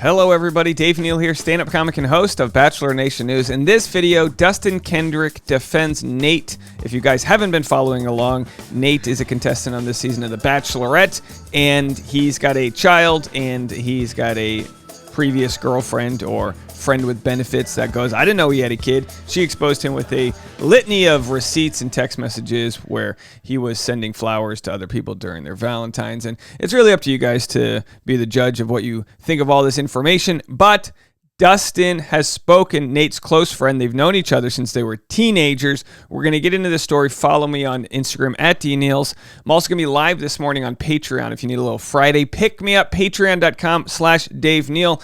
Hello everybody, Dave Neal here, stand-up comic and host of Bachelor Nation News. In this video, Dustin Kendrick defends Nate. If you guys haven't been following along, Nate is a contestant on this season of The Bachelorette, and he's got a child, and he's got a previous girlfriend or friend with benefits that goes, I didn't know he had a kid. She exposed him with a litany of receipts and text messages where he was sending flowers to other people during their Valentines. And it's really up to you guys to be the judge of what you think of all this information. But Dustin has spoken, Nate's close friend. They've known each other since they were teenagers. We're going to get into this story. Follow me on Instagram at DNeals. I'm also going to be live this morning on Patreon if you need a little Friday pick me up, patreon.com/Dave Neal.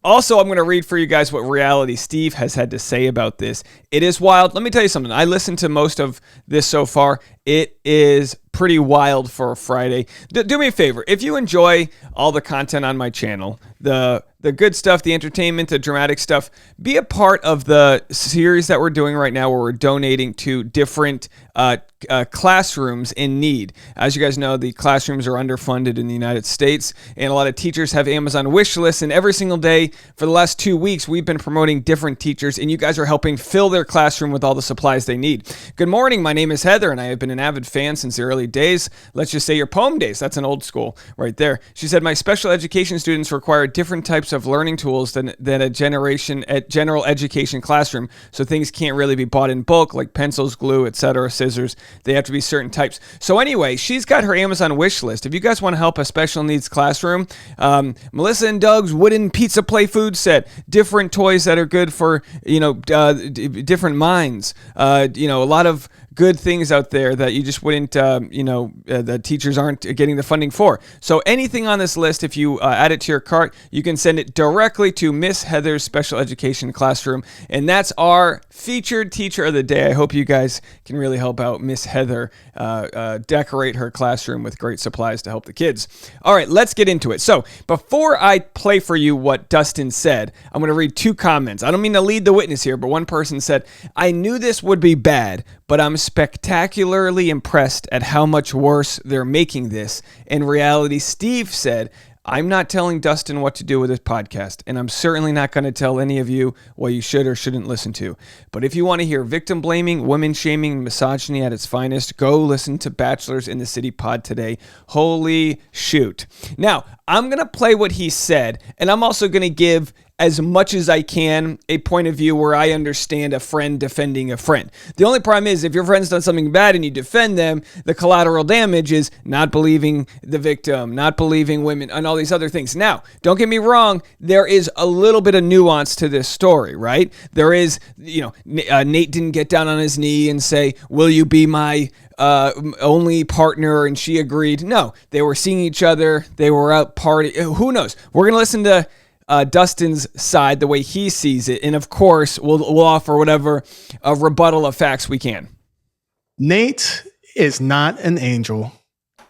Also, I'm going to read for you guys what Reality Steve has had to say about this. It is wild. Let me tell you something. I listened to most of this so far. It is pretty wild for a Friday. Do me a favor. If you enjoy all the content on my channel, the good stuff, the entertainment, the dramatic stuff, be a part of the series that we're doing right now where we're donating to different classrooms in need. As you guys know, the classrooms are underfunded in the United States, and a lot of teachers have Amazon wish lists, and every single day for the last 2 weeks, we've been promoting different teachers, and you guys are helping fill their classroom with all the supplies they need. Good morning. My name is Heather, and I have been an avid fan since the early days. Let's just say your poem days. That's an old school right there. She said, my special education students require different types of learning tools than a general education classroom, so things can't really be bought in bulk, like pencils, glue, etc., scissors. They have to be certain types. So anyway, she's got her Amazon wish list. If you guys want to help a special needs classroom, Melissa and Doug's wooden pizza play food set, different toys that are good for, different minds, a lot of good things out there that you just wouldn't, the teachers aren't getting the funding for. So anything on this list, if you add it to your cart, you can send it directly to Miss Heather's Special Education Classroom. And that's our featured teacher of the day. I hope you guys can really help out Miss Heather decorate her classroom with great supplies to help the kids. All right, let's get into it. So before I play for you what Dustin said, I'm going to read 2 comments. I don't mean to lead the witness here, but one person said, I knew this would be bad, but I'm spectacularly impressed at how much worse they're making this. In reality, Steve said, I'm not telling Dustin what to do with his podcast, and I'm certainly not going to tell any of you what you should or shouldn't listen to. But if you want to hear victim blaming, women shaming, and misogyny at its finest, go listen to Bachelors in the City pod today. Holy shoot. Now, I'm going to play what he said, and I'm also going to give as much as I can a point of view where I understand a friend defending a friend. The only problem is if your friend's done something bad and you defend them, the collateral damage is not believing the victim, not believing women, and all these other things. Now, don't get me wrong, there is a little bit of nuance to this story, right? There is, Nate didn't get down on his knee and say, will you be my only partner? And she agreed. No, they were seeing each other. They were out partying. Who knows? We're going to listen to Dustin's side, the way he sees it, and of course, we'll offer whatever rebuttal of facts we can. Nate is not an angel.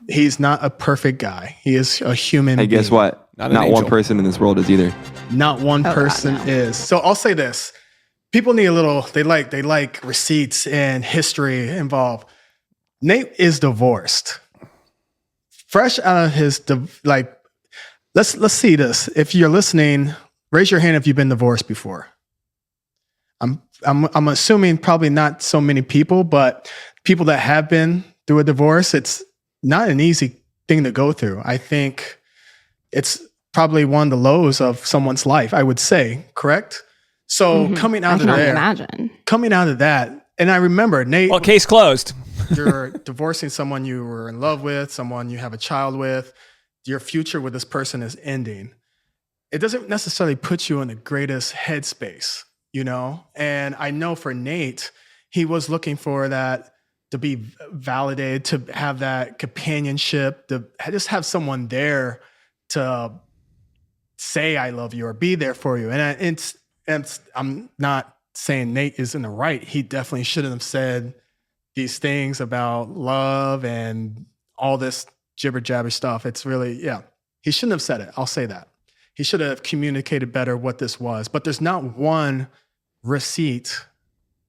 He's not a perfect guy. He is a human being. Hey, guess what? Not one person in this world is either. Not one person is. So I'll say this. People need a little, they like receipts and history involved. Nate is divorced. Fresh out of his, Let's see this. If you're listening, raise your hand if you've been divorced before. I'm assuming probably not so many people, but people that have been through a divorce, it's not an easy thing to go through. I think it's probably one of the lows of someone's life, I would say, correct? So coming out of that, and I remember Nate. Well, case closed. You're divorcing someone you were in love with, someone you have a child with. Your future with this person is ending. It doesn't necessarily put you in the greatest headspace, And I know for Nate, he was looking for that to be validated, to have that companionship, to just have someone there to say I love you or be there for you. And I'm not saying Nate is in the right. He definitely shouldn't have said these things about love and all this jibber jabber stuff. It's really, he shouldn't have said it. I'll say that. He should have communicated better what this was, but there's not one receipt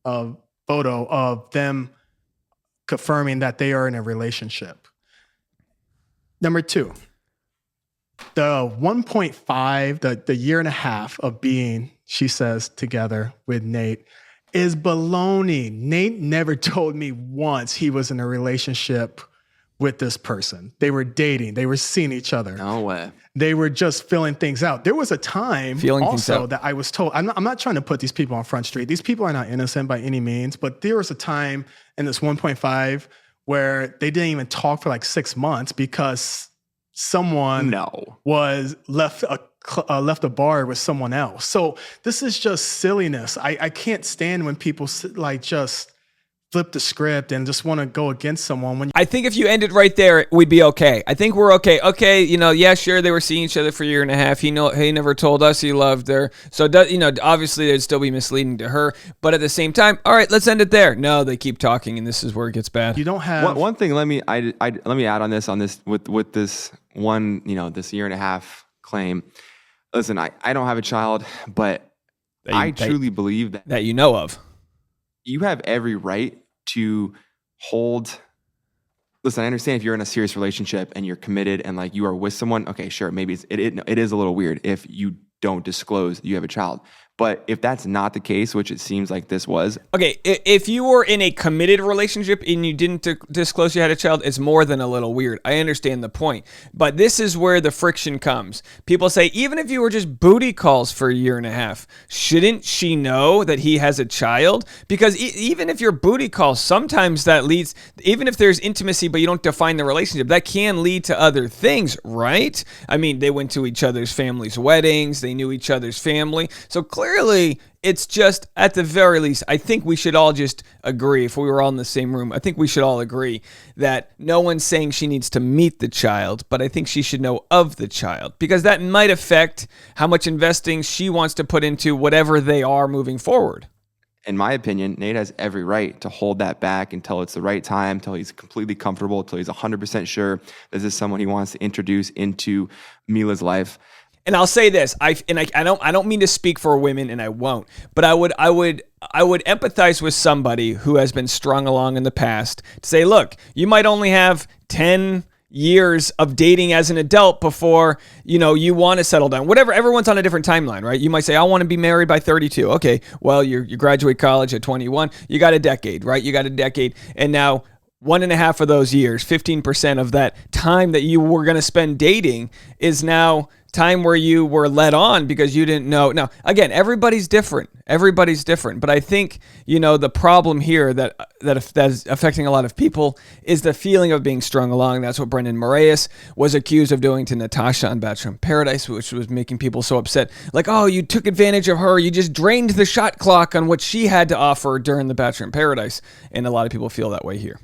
of photo of them confirming that they are in a relationship. Number 2, The 1.5, the year and a half of being, she says, together with Nate is baloney. Nate never told me once he was in a relationship with this person. They were dating. They were seeing each other. No way. They were just filling things out. There was a time also that I was told, I'm not trying to put these people on Front Street. These people are not innocent by any means, but there was a time in this 1.5 where they didn't even talk for like 6 months because someone was left a bar with someone else. So this is just silliness. I can't stand when people like just flip the script and just want to go against someone. I think if you ended right there, we'd be okay. I think we're okay. Okay, yeah, sure, they were seeing each other for a year and a half. He never told us he loved her. So, obviously, it'd still be misleading to her. But at the same time, all right, let's end it there. No, they keep talking, and this is where it gets bad. You don't have one thing. Let me add on this with this one, this year and a half claim. Listen, I don't have a child, but I truly believe that you know of. You have every right to hold. Listen, I understand if you're in a serious relationship and you're committed and like you are with someone. Okay, sure, maybe it is a little weird if you don't disclose you have a child. But if that's not the case, which it seems like this was. Okay, if you were in a committed relationship and you didn't disclose you had a child, it's more than a little weird. I understand the point. But this is where the friction comes. People say, even if you were just booty calls for a year and a half, shouldn't she know that he has a child? Because even if you're booty calls, sometimes that leads, even if there's intimacy but you don't define the relationship, that can lead to other things, right? I mean, they went to each other's families' weddings, they knew each other's family. So clearly, it's just, at the very least, I think we should all just agree, if we were all in the same room, I think we should all agree that no one's saying she needs to meet the child, but I think she should know of the child, because that might affect how much investing she wants to put into whatever they are moving forward. In my opinion, Nate has every right to hold that back until it's the right time, until he's completely comfortable, until he's 100% sure this is someone he wants to introduce into Mila's life. And I'll say this, I don't mean to speak for women, and I won't, but I would empathize with somebody who has been strung along in the past to say, look, you might only have 10 years of dating as an adult before, you want to settle down. Whatever, everyone's on a different timeline, right? You might say, I want to be married by 32. Okay, well, you graduate college at 21. You got a decade, right? You got a decade. And now 1.5 of those years, 15% of that time that you were going to spend dating is now time where you were led on because you didn't know. Now, again, everybody's different. But I think, the problem here that is affecting a lot of people is the feeling of being strung along. That's what Brendan Moraes was accused of doing to Natasha on Bachelor in Paradise, which was making people so upset. Like, oh, you took advantage of her. You just drained the shot clock on what she had to offer during the Bachelor in Paradise. And a lot of people feel that way here.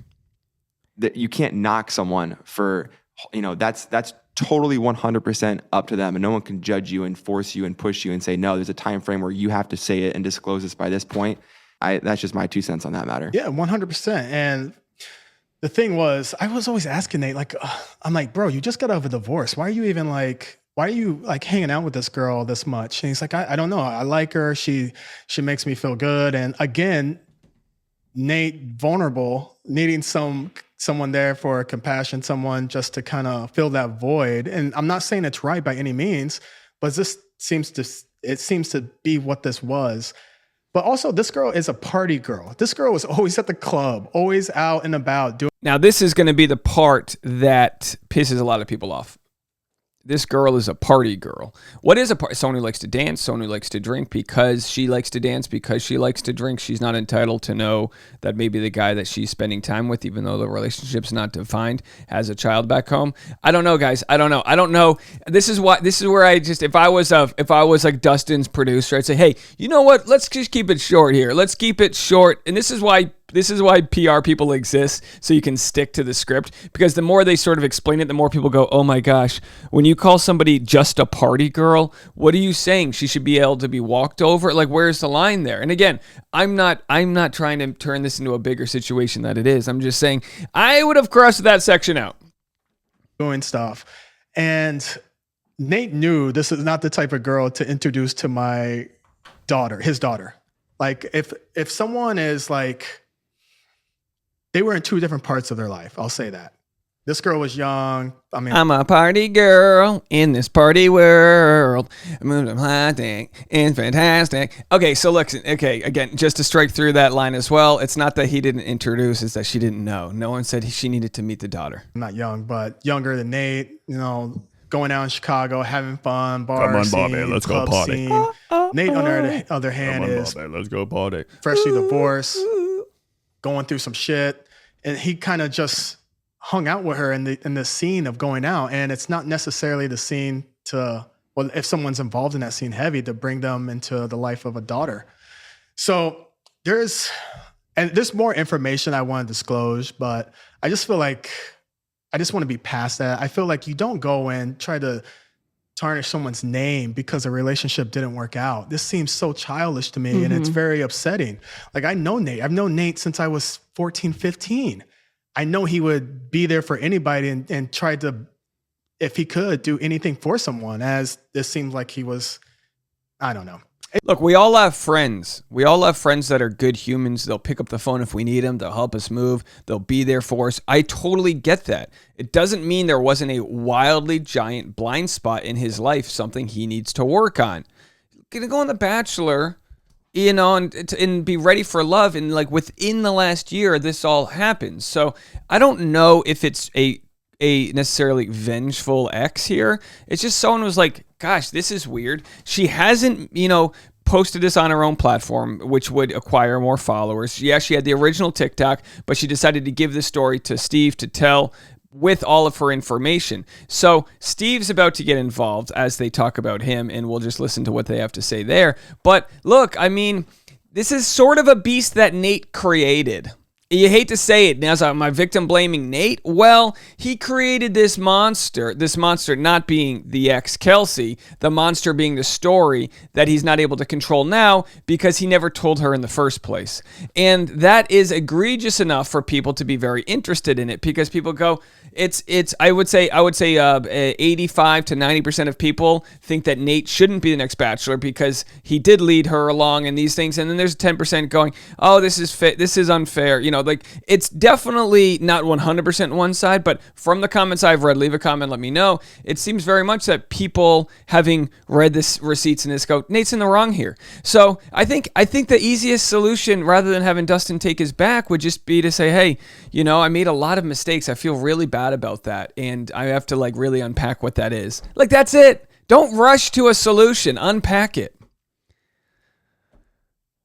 That you can't knock someone for, that's totally 100% up to them, and no one can judge you and force you and push you and say, no, there's a time frame where you have to say it and disclose this by this point. That's just my 2 cents on that matter. Yeah, 100%. And the thing was, I was always asking Nate, I'm like, bro, you just got over divorce. Why are you hanging out with this girl this much? And he's like, I don't know. I like her. She makes me feel good. And again, Nate vulnerable, needing someone there for compassion, someone just to kind of fill that void. And I'm not saying it's right by any means, but it seems to be what this was. But also, this girl is a party girl. This girl was always at the club, always out and about. Now, this is going to be the part that pisses a lot of people off. This girl is a party girl. What is a party? Someone who likes to dance, someone who likes to drink because she likes to dance, because she likes to drink. She's not entitled to know that maybe the guy that she's spending time with, even though the relationship's not defined, has a child back home. I don't know, guys. I don't know. This is where I just, if I was like Dustin's producer, I'd say, hey, you know what? Let's just keep it short here. Let's keep it short. And this is why PR people exist, so you can stick to the script, because the more they sort of explain it, the more people go, oh my gosh, when you call somebody just a party girl, what are you saying? She should be able to be walked over? Like, where's the line there? And again, I'm not trying to turn this into a bigger situation than it is. I'm just saying I would have crossed that section out. Doing stuff. And Nate knew this is not the type of girl to introduce to my daughter, his daughter. Like, if someone is like, they were in 2 different parts of their life. I'll say that. This girl was young. I mean, I'm a party girl in this party world. I'm plastic and fantastic. Okay, so look, again, just to strike through that line as well, it's not that he didn't introduce, it's that she didn't know. No one said she needed to meet the daughter. I'm not young, but younger than Nate, going out in Chicago, having fun, bar scene, Bobby, let's go club party. scene. Nate, on the other hand, is Bobby, let's go party. freshly divorced, going through some shit. And he kind of just hung out with her in the scene of going out. And it's not necessarily the scene if someone's involved in that scene heavy, to bring them into the life of a daughter. So there's more information I want to disclose, but I just feel like I just want to be past that. I feel like you don't go and try to tarnish someone's name because a relationship didn't work out. This seems so childish to me, and it's very upsetting. Like, I know Nate. I've known Nate since I was 14, 15. I know he would be there for anybody and try to, if he could, do anything for someone, as this seems like he was, I don't know. Look, we all have friends. We all have friends that are good humans. They'll pick up the phone if we need them. They'll help us move. They'll be there for us. I totally get that. It doesn't mean there wasn't a wildly giant blind spot in his life, something he needs to work on. Gonna go on The Bachelor, and be ready for love. And like within the last year, this all happens. So I don't know if it's a necessarily vengeful ex here. It's just someone was like, gosh, this is weird. She hasn't, posted this on her own platform, which would acquire more followers. Yeah, she had the original TikTok, but she decided to give this story to Steve to tell with all of her information. So Steve's about to get involved as they talk about him, and we'll just listen to what they have to say there. But look, I mean, this is sort of a beast that Nate created. You hate to say it. Now, am I victim blaming Nate? Well, he created this monster not being the ex Kelsey, the monster being the story that he's not able to control now because he never told her in the first place. And that is egregious enough for people to be very interested in it, because people go, I would say 85 to 90% of people think that Nate shouldn't be the next Bachelor because he did lead her along in these things. And then there's 10% going, oh, this is unfair. Like, it's definitely not 100% one side, but from the comments I've read, leave a comment, let me know. It seems very much that people, having read this receipts in this, go, Nate's in the wrong here. So I think the easiest solution, rather than having Dustin take his back, would just be to say, hey, I made a lot of mistakes. I feel really bad about that, and I have to really unpack what that is. Like, that's it. Don't rush to a solution. Unpack it.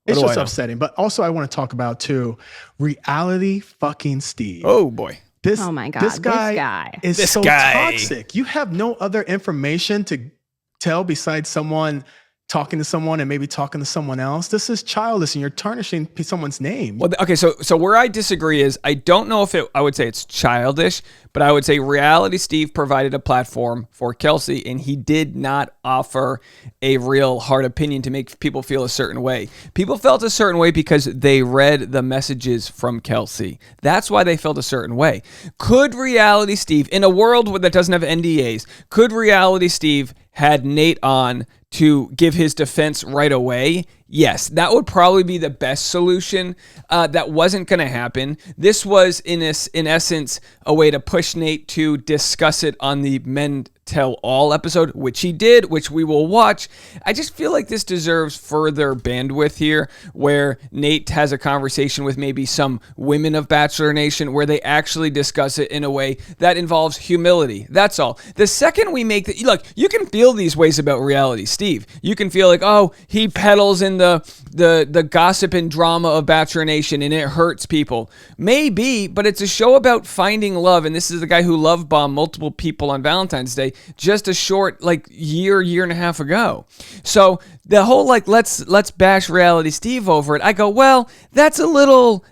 It's just upsetting. But also, I want to talk about, too, reality fucking Steve. Oh, boy. Oh, my God. This guy is so toxic. You have no other information to tell besides someone talking to someone and maybe talking to someone else. This is childish, and you're tarnishing someone's name. Well, okay, so where I disagree is, I don't know if I would say it's childish, but I would say reality Steve provided a platform for Kelsey, and he did not offer a real hard opinion to make people feel a certain way. People felt a certain way because they read the messages from Kelsey. That's why they felt a certain way. Could reality Steve, in a world that doesn't have NDAs, could reality Steve had Nate on to give his defense right away? Yes, that would probably be the best solution. That wasn't going to happen. This was, in essence, a way to push Nate to discuss it on the Men Tell All episode, which he did, which we will watch. I just feel like this deserves further bandwidth here, where Nate has a conversation with maybe some women of Bachelor Nation where they actually discuss it in a way that involves humility. That's all. The second we make look, you can feel these ways about reality Steve. You can feel like, oh, he peddles in the gossip and drama of Bachelor Nation and it hurts people. Maybe, but it's a show about finding love, and this is the guy who love bombed multiple people on Valentine's Day just a short year and a half ago. So the whole let's bash reality Steve over it, I go, well, that's a little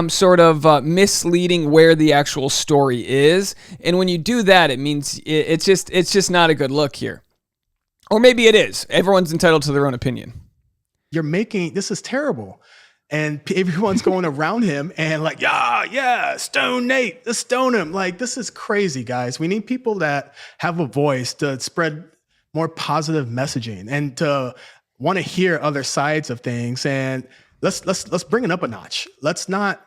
sort of misleading where the actual story is, and when you do that, it means it's just not a good look here. Or maybe it is. Everyone's entitled to their own opinion. This is terrible. And everyone's going around him and yeah, stone Nate, let's stone him. This is crazy, guys. We need people that have a voice to spread more positive messaging and to want to hear other sides of things. And let's bring it up a notch. Let's not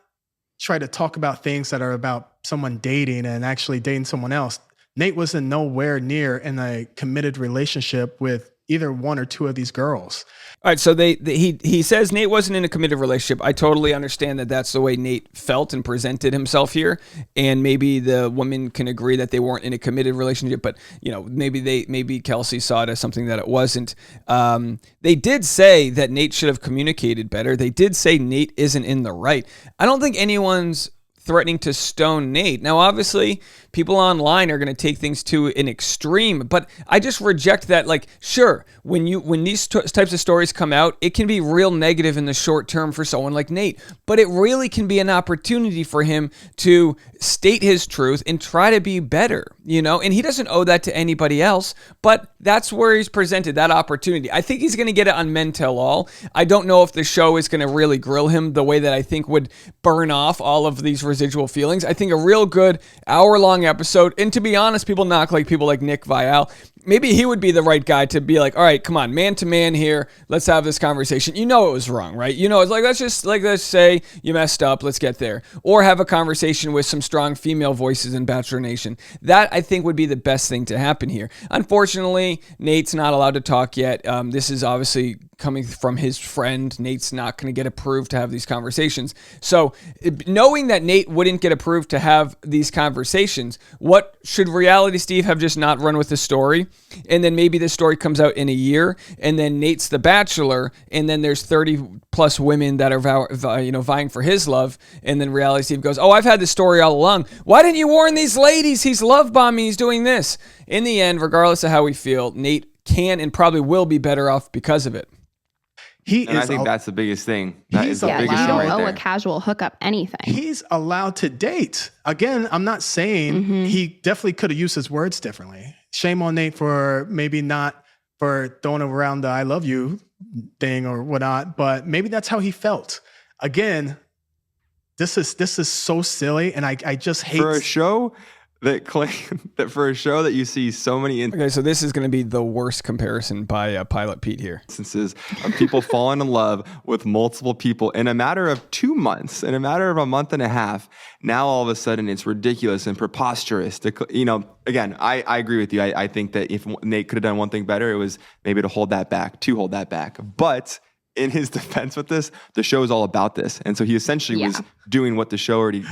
try to talk about things that are about someone dating and actually dating someone else. Nate wasn't nowhere near in a committed relationship with either one or two of these girls. All right, so he says Nate wasn't in a committed relationship. I totally understand that that's the way Nate felt and presented himself here, and maybe the woman can agree that they weren't in a committed relationship. But maybe Kelsey saw it as something that it wasn't. They did say that Nate should have communicated better. They did say Nate isn't in the right. I don't think anyone's threatening to stone Nate. Now, obviously, people online are going to take things to an extreme, but I just reject that. Like, sure, when these types of stories come out, it can be real negative in the short term for someone like Nate, but it really can be an opportunity for him to state his truth and try to be better, and he doesn't owe that to anybody else, but that's where he's presented that opportunity. I think he's going to get it on Men Tell All. I don't know if the show is going to really grill him the way that I think would burn off all of these residual feelings. I think a real good hour-long episode, and to be honest, people knock like people like Nick Viall. Maybe he would be the right guy to be like, all right, come on, man to man here. Let's have this conversation. It was wrong, right? It's like, let's say you messed up. Let's get there. Or have a conversation with some strong female voices in Bachelor Nation. That, I think, would be the best thing to happen here. Unfortunately, Nate's not allowed to talk yet. This is obviously coming from his friend. Nate's not going to get approved to have these conversations. So knowing that Nate wouldn't get approved to have these conversations, what should Reality Steve have just not run with the story? And then maybe the story comes out in a year, and then Nate's the Bachelor, and then there's 30 plus women that are vying for his love, and then Reality Steve goes, oh, I've had this story all along. Why didn't you warn these ladies? He's love bombing. He's doing this. In the end, regardless of how we feel, Nate can and probably will be better off because of it. I think that's the biggest thing. That is the biggest you thing don't right owe there. a casual hookup anything. He's allowed to date. Again, I'm not saying he definitely could have used his words differently. Shame on Nate for maybe not for throwing around the I love you thing or whatnot, but maybe that's how he felt. Again, this is so silly, and I just hate for a show that claim that for a show that you see so many Okay, so this is going to be the worst comparison by Pilot Pete here. instances of people falling in love with multiple people in a matter of 2 months, in a matter of a month and a half. Now all of a sudden it's ridiculous and preposterous. Again, I agree with you. I think that if Nate could have done one thing better, it was maybe to hold that back. But in his defense with this, the show is all about this. And so he essentially was doing what the show already,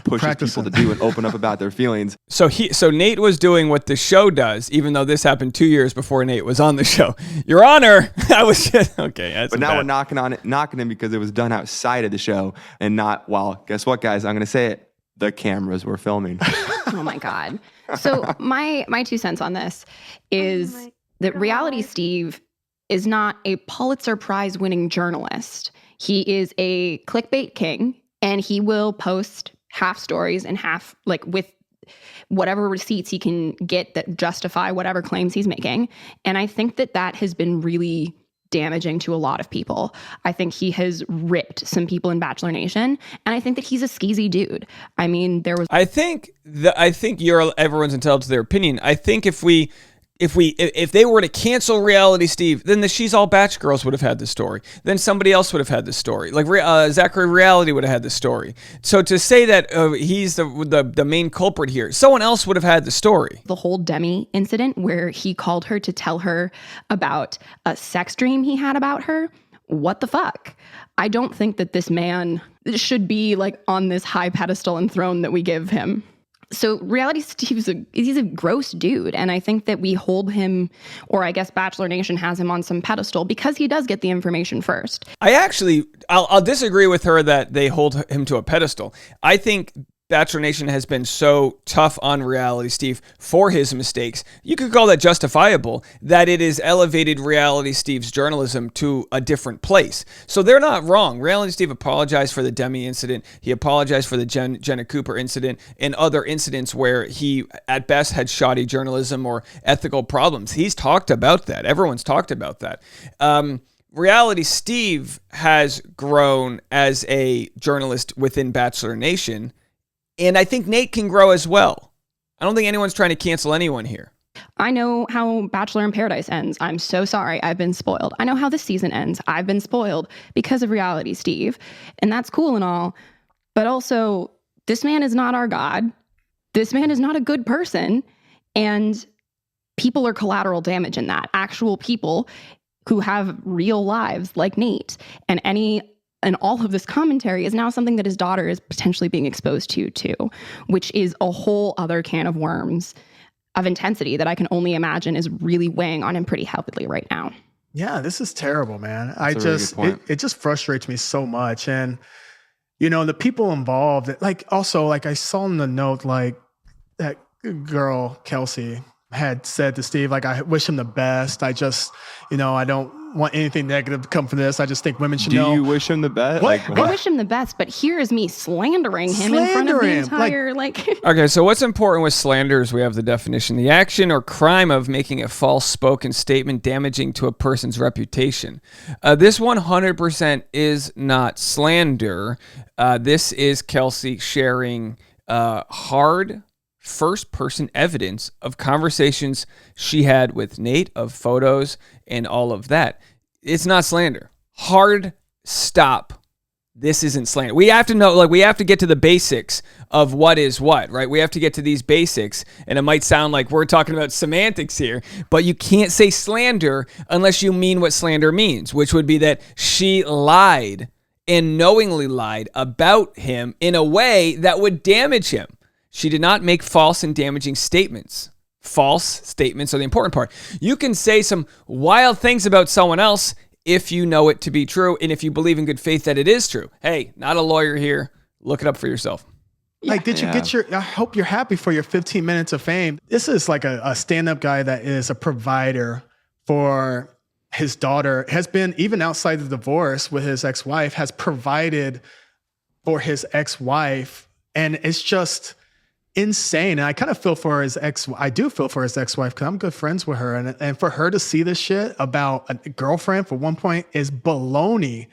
pushes people to do and open up about their feelings. So Nate was doing what the show does, even though this happened 2 years before Nate was on the show. Your Honor, I was just, okay. But now we're knocking him because it was done outside of the show and not, well, guess what, guys? I'm going to say it. The cameras were filming. Oh my God. So my 2 cents on this is that Reality Steve is not a Pulitzer Prize winning journalist. He is a clickbait king, and he will post half stories and half with whatever receipts he can get that justify whatever claims he's making. And I think that has been really damaging to a lot of people. I think he has ripped some people in Bachelor Nation, and I think that he's a skeezy dude. I mean, I think everyone's entitled to their opinion. I think if they were to cancel Reality Steve, then the She's All Batch girls would have had the story. Then somebody else would have had the story. Like Zachary Reality would have had the story. So to say that he's the main culprit here, someone else would have had the story. The whole Demi incident where he called her to tell her about a sex dream he had about her. What the fuck? I don't think that this man should be on this high pedestal and throne that we give him. So Reality Steve he's a gross dude, and I think that we hold him, or I guess Bachelor Nation has him on some pedestal because he does get the information first. I'll disagree with her that they hold him to a pedestal. I think Bachelor Nation has been so tough on Reality Steve for his mistakes. You could call that justifiable, that it has elevated Reality Steve's journalism to a different place. So they're not wrong. Reality Steve apologized for the Demi incident. He apologized for the Jenna Cooper incident and other incidents where he, at best, had shoddy journalism or ethical problems. He's talked about that. Everyone's talked about that. Reality Steve has grown as a journalist within Bachelor Nation. And I think Nate can grow as well. I don't think anyone's trying to cancel anyone here. I know how Bachelor in Paradise ends. I'm so sorry. I've been spoiled. I know how this season ends. I've been spoiled because of Reality Steve. And that's cool and all. But also, this man is not our God. This man is not a good person. And people are collateral damage in that. Actual people who have real lives like Nate. And all of this commentary is now something that his daughter is potentially being exposed to too, which is a whole other can of worms of intensity that I can only imagine is really weighing on him pretty heavily right now. Yeah, this is terrible, man. It just frustrates me so much. And, the people involved, like I saw in the note, like that girl, Kelsey, had said to Steve, like, I wish him the best. I just, I don't want anything negative to come from this. I just think women should know. Do you wish him the best? What? I wish him the best, but here is me slandering him in front of the entire, Okay, so what's important with slander is we have the definition: the action or crime of making a false spoken statement damaging to a person's reputation. This 100% is not slander. This is Kelsey sharing hard first-person evidence of conversations she had with Nate, of photos and all of that. It's not slander. Hard stop. This isn't slander. We have to know, we have to get to the basics of what is what, right? We have to get to these basics, and it might sound like we're talking about semantics here, but you can't say slander unless you mean what slander means, which would be that she lied and knowingly lied about him in a way that would damage him. She did not make false and damaging statements. False statements are the important part. You can say some wild things about someone else if you know it to be true and if you believe in good faith that it is true. Hey, not a lawyer here. Look it up for yourself. Like, did you get I hope you're happy for your 15 minutes of fame. This is like a stand-up guy that is a provider for his daughter, has been, even outside the divorce with his ex-wife, has provided for his ex-wife. And it's just insane. And I kind of feel for his I do feel for his ex-wife because I'm good friends with her. And for her to see this shit about a girlfriend for one point is baloney,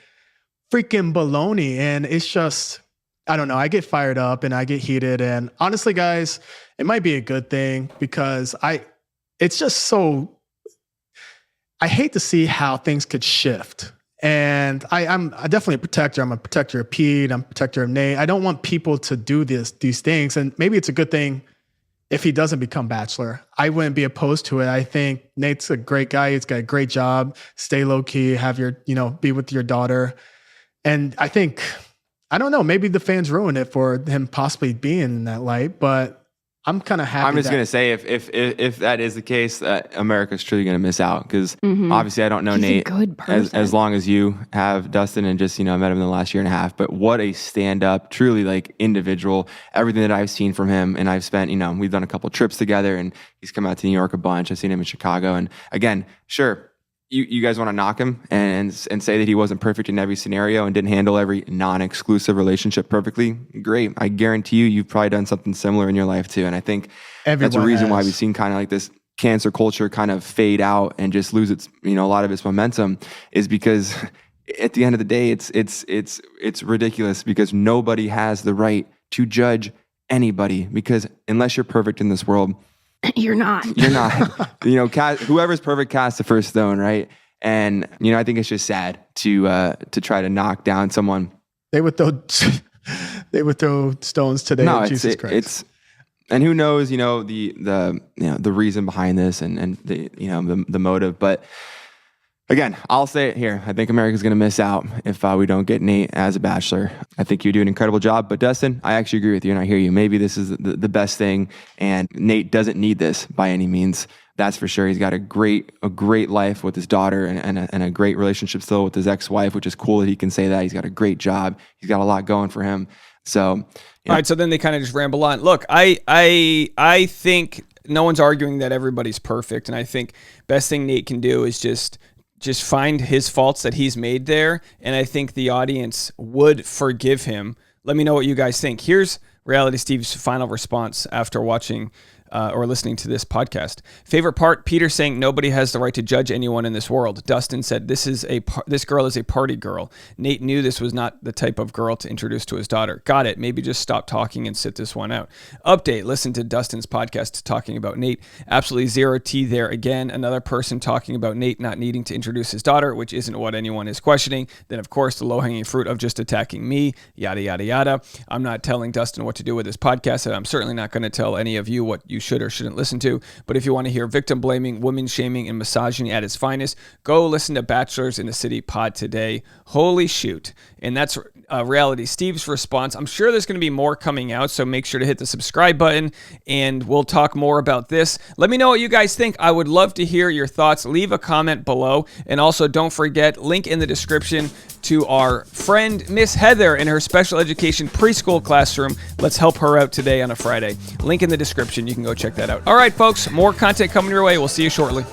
freaking baloney. And it's just, I don't know. I get fired up and I get heated. And honestly, guys, it might be a good thing because it's just so, I hate to see how things could shift. And I'm definitely a protector. I'm a protector of Pete. I'm a protector of Nate. I don't want people to do these things. And maybe it's a good thing if he doesn't become Bachelor. I wouldn't be opposed to it. I think Nate's a great guy. He's got a great job. Stay low key, have your, be with your daughter. And I think, I don't know, maybe the fans ruined it for him possibly being in that light, but I'm kind of happy. I'm just going to say, if that is the case, America's truly going to miss out because obviously I don't know Nate as long as you have, Dustin, and just, I met him in the last year and a half, but what a stand-up, truly individual, everything that I've seen from him, and I've spent, we've done a couple trips together and he's come out to New York a bunch. I've seen him in Chicago. And again, sure, you guys want to knock him and say that he wasn't perfect in every scenario and didn't handle every non-exclusive relationship perfectly. Great. I guarantee you've probably done something similar in your life too. And I think that's a reason why we've seen kind of like this cancer culture kind of fade out and just lose its, a lot of its momentum, is because at the end of the day, it's ridiculous because nobody has the right to judge anybody, because unless you're perfect in this world, You're not. Whoever's perfect casts the first stone, right? And I think it's just sad to try to knock down someone. They would throw stones today. No, Jesus Christ. And who knows, the reason behind this and the motive. But again, I'll say it here. I think America's going to miss out if we don't get Nate as a Bachelor. I think you do an incredible job. But Dustin, I actually agree with you and I hear you. Maybe this is the best thing, and Nate doesn't need this by any means. That's for sure. He's got a great life with his daughter and a great relationship still with his ex-wife, which is cool that he can say that. He's got a great job. He's got a lot going for him. So, all right. So then they kind of just ramble on. Look, I think no one's arguing that everybody's perfect. And I think best thing Nate can do is just find his faults that he's made there. And I think the audience would forgive him. Let me know what you guys think. Here's Reality Steve's final response after watching or listening to this podcast. Favorite part, Peter saying nobody has the right to judge anyone in this world. Dustin said this girl is a party girl. Nate knew this was not the type of girl to introduce to his daughter. Got it. Maybe just stop talking and sit this one out. Update, listen to Dustin's podcast talking about Nate. Absolutely zero tea there again. Another person talking about Nate not needing to introduce his daughter, which isn't what anyone is questioning. Then, of course, the low-hanging fruit of just attacking me, yada, yada, yada. I'm not telling Dustin what to do with his podcast, and I'm certainly not going to tell any of you what you should or shouldn't listen to. But if you want to hear victim blaming, women shaming, and misogyny at its finest, go listen to Bachelors in the City pod today. Holy shoot. And that's Reality Steve's response. I'm sure there's going to be more coming out, so make sure to hit the subscribe button, and we'll talk more about this. Let me know what you guys think. I would love to hear your thoughts. Leave a comment below, and also don't forget, link in the description to our friend Miss Heather in her special education preschool classroom. Let's help her out today on a Friday. Link in the description. You can go check that out. All right, folks, more content coming your way. We'll see you shortly.